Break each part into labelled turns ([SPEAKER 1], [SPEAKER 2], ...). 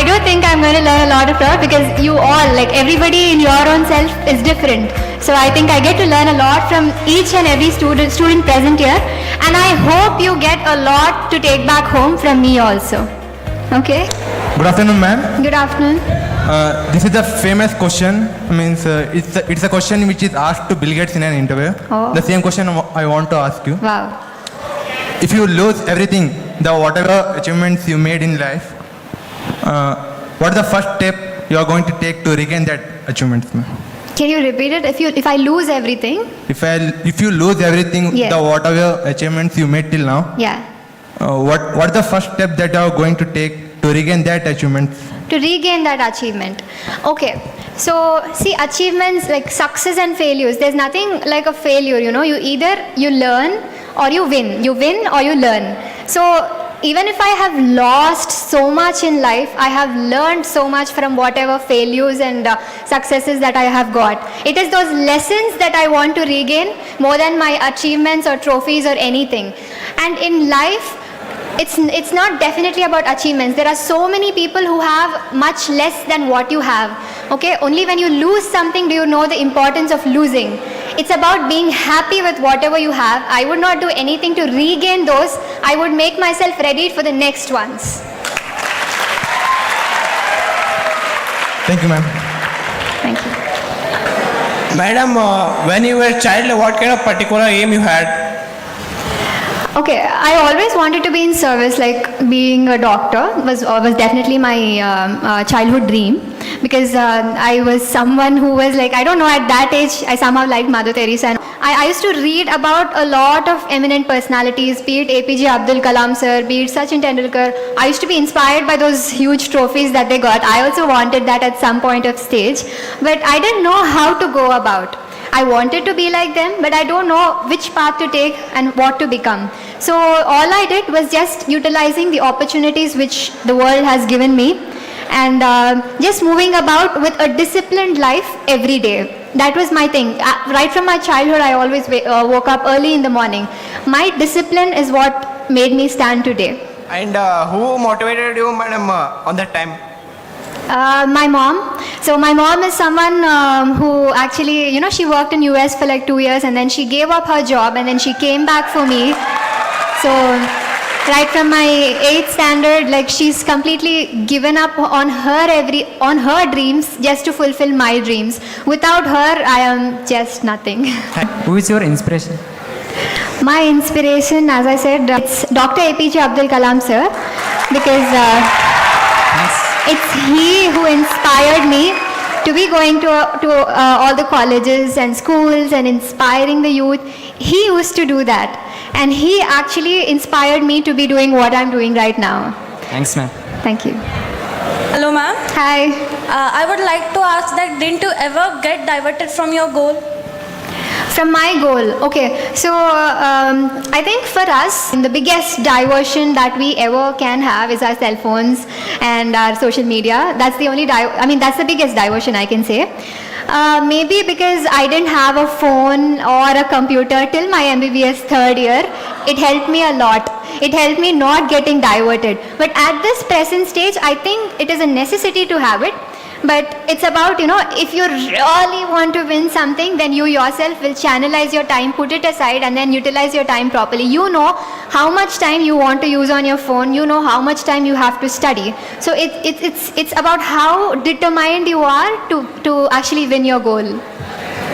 [SPEAKER 1] do think I'm going to learn a lot from because you all, like everybody in your own self is different. So I think I get to learn a lot from each and every student present here. And I hope you get a lot to take back home from me also. Okay?
[SPEAKER 2] Good afternoon, ma'am.
[SPEAKER 1] Good afternoon.
[SPEAKER 2] This is a famous question. It's a question which is asked to Bill Gates in an interview.
[SPEAKER 1] Oh.
[SPEAKER 2] The same question I want to ask you.
[SPEAKER 1] Wow.
[SPEAKER 2] If you lose everything, whatever achievements you made in life, what is the first step you are going to take to regain that achievements, ma'am?
[SPEAKER 1] Can you repeat it? If I lose everything?
[SPEAKER 2] If you lose everything,
[SPEAKER 1] Yes.
[SPEAKER 2] whatever achievements you made till now,
[SPEAKER 1] Yeah.
[SPEAKER 2] what is the first step that you are going to take to regain that achievement?
[SPEAKER 1] To regain that achievement. Okay. So, see, achievements like success and failures, there's nothing like a failure, you know. You either you learn or you win. You win or you learn. So, even if I have lost so much in life, I have learned so much from whatever failures and successes that I have got. It is those lessons that I want to regain more than my achievements or trophies or anything. And in life, it's not definitely about achievements. There are so many people who have much less than what you have. Okay, only when you lose something do you know the importance of losing. It's about being happy with whatever you have. I would not do anything to regain those. I would make myself ready for the next ones.
[SPEAKER 2] Thank you, ma'am.
[SPEAKER 1] Thank you.
[SPEAKER 3] Madam, when you were a child, what kind of particular aim you had?
[SPEAKER 1] Okay, I always wanted to be in service, like being a doctor was definitely my childhood dream, because I was someone who was like, I don't know, at that age, I somehow liked Mother Teresa. And I used to read about a lot of eminent personalities, be it APJ Abdul Kalam sir, be it Sachin Tendulkar. I used to be inspired by those huge trophies that they got. I also wanted that at some point of stage, but I didn't know how to go about. I wanted to be like them, but I don't know which path to take and what to become. So all I did was just utilizing the opportunities which the world has given me, and just moving about with a disciplined life every day. That was my thing. Right from my childhood, I always woke up early in the morning. My discipline is what made me stand today.
[SPEAKER 3] And who motivated you, madam, on that time?
[SPEAKER 1] My mom. So my mom is someone who actually, you know, she worked in US for like 2 years, and then she gave up her job and then she came back for me. So right from my 8th standard, like she's completely given up on her dreams just to fulfill my dreams. Without her, I am just nothing.
[SPEAKER 4] Who is your inspiration?
[SPEAKER 1] My inspiration, as I said, it's Dr. APJ Abdul Kalam sir, because it's he who inspired me to be going to all the colleges and schools and inspiring the youth. He used to do that, and he actually inspired me to be doing what I'm doing right now.
[SPEAKER 4] Thanks, ma'am.
[SPEAKER 1] Thank you.
[SPEAKER 5] Hello, ma'am.
[SPEAKER 1] Hi.
[SPEAKER 5] I would like to ask that didn't you ever get diverted from your goal?
[SPEAKER 1] From my goal, okay. So I think for us, the biggest diversion that we ever can have is our cell phones and our social media. That's the only, that's the biggest diversion I can say. Maybe because I didn't have a phone or a computer till my MBBS 3rd year, it helped me a lot. It helped me not getting diverted. But at this present stage, I think it is a necessity to have it. But it's about, you know, if you really want to win something, then you yourself will channelize your time, put it aside, and then utilize your time properly. You know how much time you want to use on your phone. You know how much time you have to study. So it's about how determined you are to actually win your goal.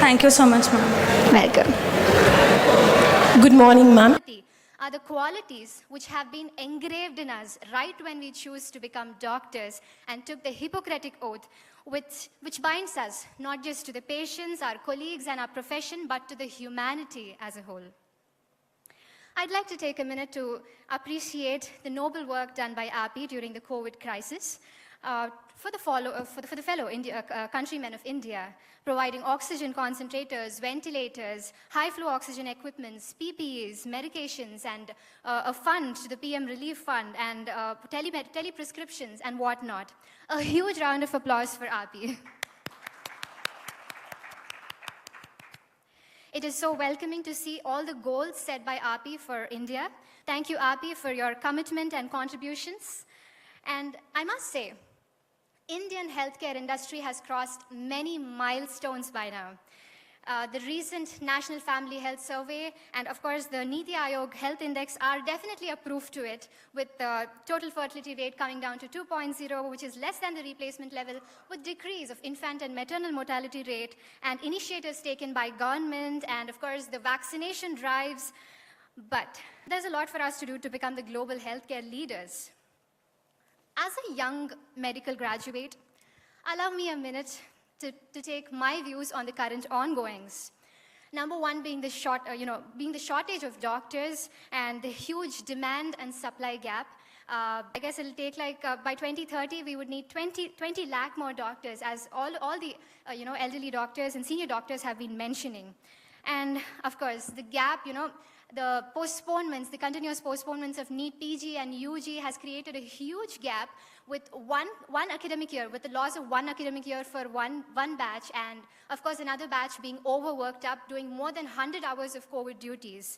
[SPEAKER 5] Thank you so much, ma'am.
[SPEAKER 1] Welcome.
[SPEAKER 6] Good morning, ma'am.
[SPEAKER 1] Are the qualities which have been engraved in us right when we choose to become doctors and took the Hippocratic oath, which binds us not just to the patients, our colleagues and our profession, but to the humanity as a whole. I'd like to take a minute to appreciate the noble work done by API during the COVID crisis for the fellow countrymen of India, providing oxygen concentrators, ventilators, high-flow oxygen equipments, PPEs, medications, and a fund to the PM Relief Fund, and tele-prescriptions and whatnot. A huge round of applause for API. It is so welcoming to see all the goals set by API for India. Thank you, API, for your commitment and contributions. And I must say, Indian healthcare industry has crossed many milestones by now. The recent National Family Health Survey and, of course, the Niti Aayog Health Index are definitely a proof to it, with the total fertility rate coming down to 2.0, which is less than the replacement level, with decrease of infant and maternal mortality rate, and initiatives taken by government, and, of course, the vaccination drives. But there's a lot for us to do to become the global healthcare leaders. As a young medical graduate, allow me a minute to take my views on the current ongoings. Number one being the shortage of doctors and the huge demand and supply gap. I guess it'll take by 2030 we would need 20 lakh more doctors, as all the elderly doctors and senior doctors have been mentioning. And of course, the gap, the postponements, the continuous postponements of NEET PG and UG has created a huge gap with one academic year, with the loss of one academic year for one batch, and of course another batch being overworked up, doing more than 100 hours of COVID duties.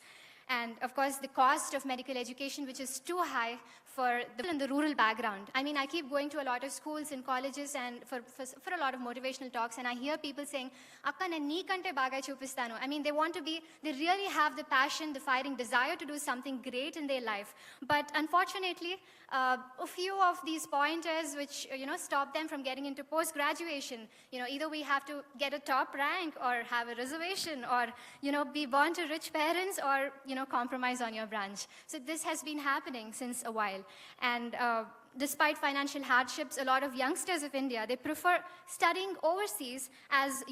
[SPEAKER 1] And of course, the cost of medical education, which is too high for the in the rural background. I mean, I keep going to a lot of schools and colleges and for a lot of motivational talks, and I hear people saying, "Akka, nen nee kante bagai chupistanu." I mean, they really have the passion, the fighting desire to do something great in their life. But unfortunately, a few of these pointers which, stop them from getting into post-graduation. Either we have to get a top rank or have a reservation or, be born to rich parents or, compromise on your branch. So this has been happening since a while. And despite financial hardships, a lot of youngsters of India, they prefer studying overseas as,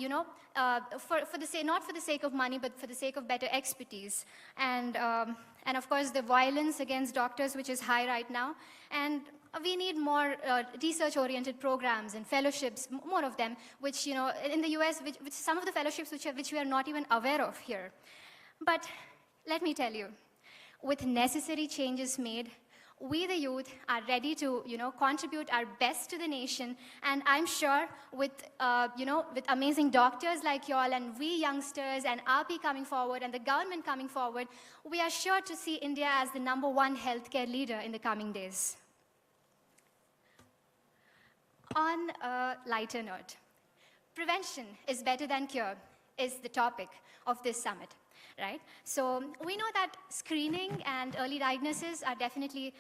[SPEAKER 1] not for the sake of money, but for the sake of better expertise. And of course, the violence against doctors, which is high right now. And we need more research-oriented programs and fellowships, more of them, which, in the US, which some of the fellowships which we are not even aware of here. But let me tell you, with necessary changes made, we, the youth, are ready to, contribute our best to the nation. And I'm sure with, with amazing doctors like y'all and we youngsters and RP coming forward and the government coming forward, we are sure to see India as the #1 healthcare leader in the coming days. On a lighter note, prevention is better than cure is the topic of this summit. Right? So we know that screening and early diagnosis are definitely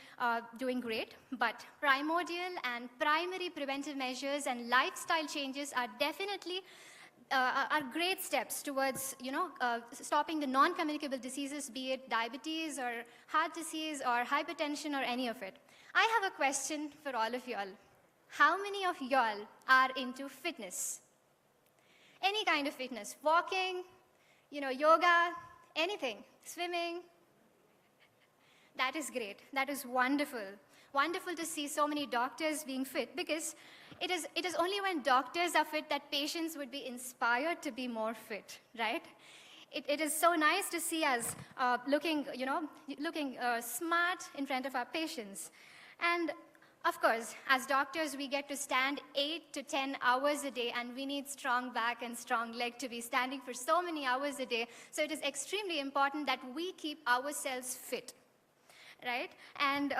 [SPEAKER 1] doing great, but primordial and primary preventive measures and lifestyle changes are definitely are great steps towards, stopping the non-communicable diseases, be it diabetes or heart disease or hypertension or any of it. I have a question for all of y'all. How many of y'all are into fitness? Any kind of fitness, walking, yoga, anything, swimming. That is great. That is wonderful. Wonderful to see so many doctors being fit, because it is only when doctors are fit that patients would be inspired to be more fit, right? It is so nice to see us looking smart in front of our patients. And of course, as doctors, we get to stand 8 to 10 hours a day, and we need strong back and strong leg to be standing for so many hours a day. So it is extremely important that we keep ourselves fit, right? And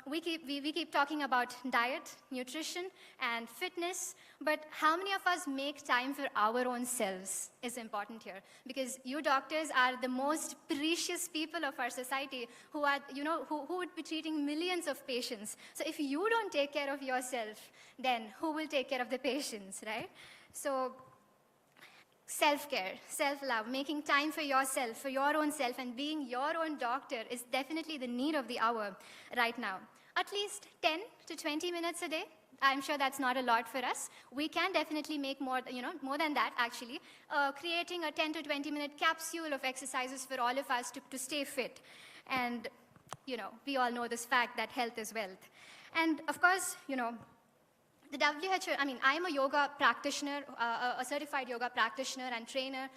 [SPEAKER 1] we keep talking about diet, nutrition, and fitness, but how many of us make time for our own selves is important here, because you doctors are the most precious people of our society who are, who would be treating millions of patients. So if you don't take care of yourself, then who will take care of the patients, right? So self-care, self-love, making time for yourself, for your own self, and being your own doctor is definitely the need of the hour right now. At least 10 to 20 minutes a day. I'm sure that's not a lot for us. We can definitely make more, more than that, actually. Creating a 10 to 20-minute capsule of exercises for all of us to stay fit. And, we all know this fact that health is wealth. And, of course, the WHO, I'm a yoga practitioner, a certified yoga practitioner and trainer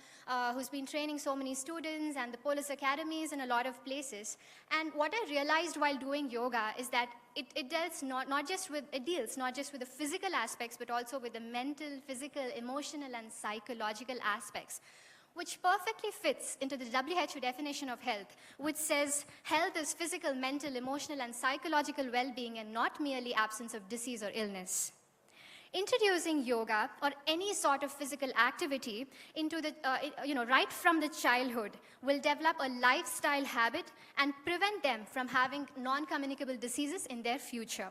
[SPEAKER 1] who's been training so many students and the Polis Academies in a lot of places. And what I realized while doing yoga is that it deals not just with the physical aspects, but also with the mental, physical, emotional, and psychological aspects, which perfectly fits into the WHO definition of health, which says health is physical, mental, emotional, and psychological well-being, and not merely absence of disease or illness. Introducing yoga or any sort of physical activity into the, right from the childhood will develop a lifestyle habit and prevent them from having non-communicable diseases in their future.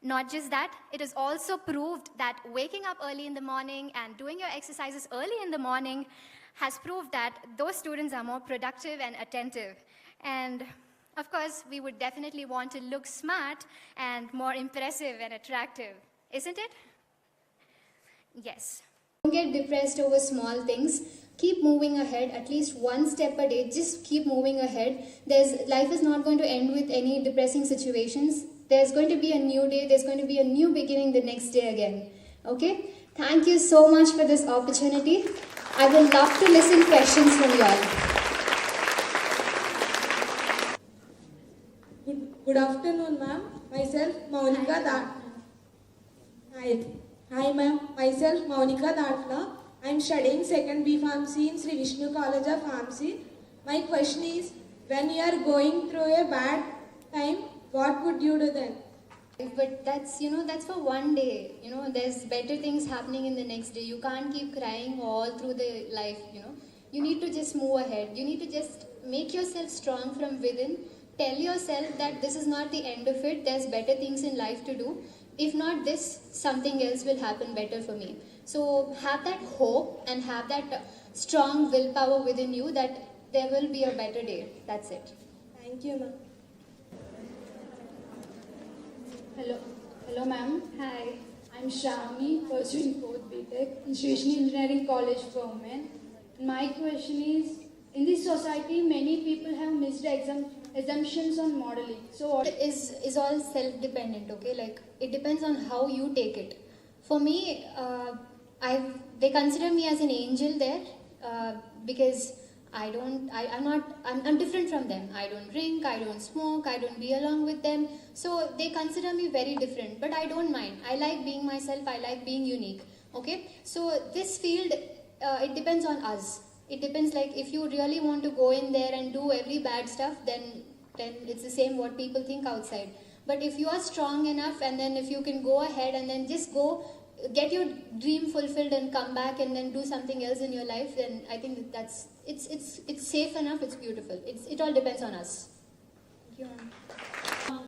[SPEAKER 1] Not just that, it is also proved that waking up early in the morning and doing your exercises early in the morning has proved that those students are more productive and attentive. And of course, we would definitely want to look smart and more impressive and attractive, isn't it? Yes.
[SPEAKER 7] Don't get depressed over small things. Keep moving ahead, at least one step a day. Just keep moving ahead. Life is not going to end with any depressing situations. There's going to be a new day. There's going to be a new beginning the next day again. Okay? Thank you so much for this opportunity. I will love to listen questions from you all.
[SPEAKER 8] Good afternoon, ma'am. Myself, Maunika Hi, ma'am. Myself, Maunika Datla. I am studying 2nd B Pharmacy in Sri Vishnu College of Pharmacy. My question is, when you are going through a bad time, what would you do then?
[SPEAKER 7] But that's for one day. There's better things happening in the next day. You can't keep crying all through the life, You need to just move ahead. You need to just make yourself strong from within. Tell yourself that this is not the end of it. There's better things in life to do. If not this, something else will happen better for me. So have that hope and have that strong willpower within you that there will be a better day. That's it.
[SPEAKER 8] Thank you, ma'am.
[SPEAKER 9] Hello, ma'am.
[SPEAKER 7] Hi.
[SPEAKER 9] I'm Shami, pursuing 4th BTech in Sri Vishnu Engineering College for Women. My question is, in this society, many people have missed assumptions on modeling. So what
[SPEAKER 7] It is all self-dependent, okay? Like, it depends on how you take it. For me, they consider me as an angel there because I'm different from them. I don't drink, I don't smoke, I don't be along with them. So they consider me very different, but I don't mind. I like being myself, I like being unique, okay? So this field, it depends on us. It depends, like, if you really want to go in there and do every bad stuff, then it's the same what people think outside. But if you are strong enough, and then if you can go ahead and then just go get your dream fulfilled and come back and then do something else in your life, then I think it's safe enough, it's beautiful. It all depends on us.
[SPEAKER 9] Thank you, ma'am.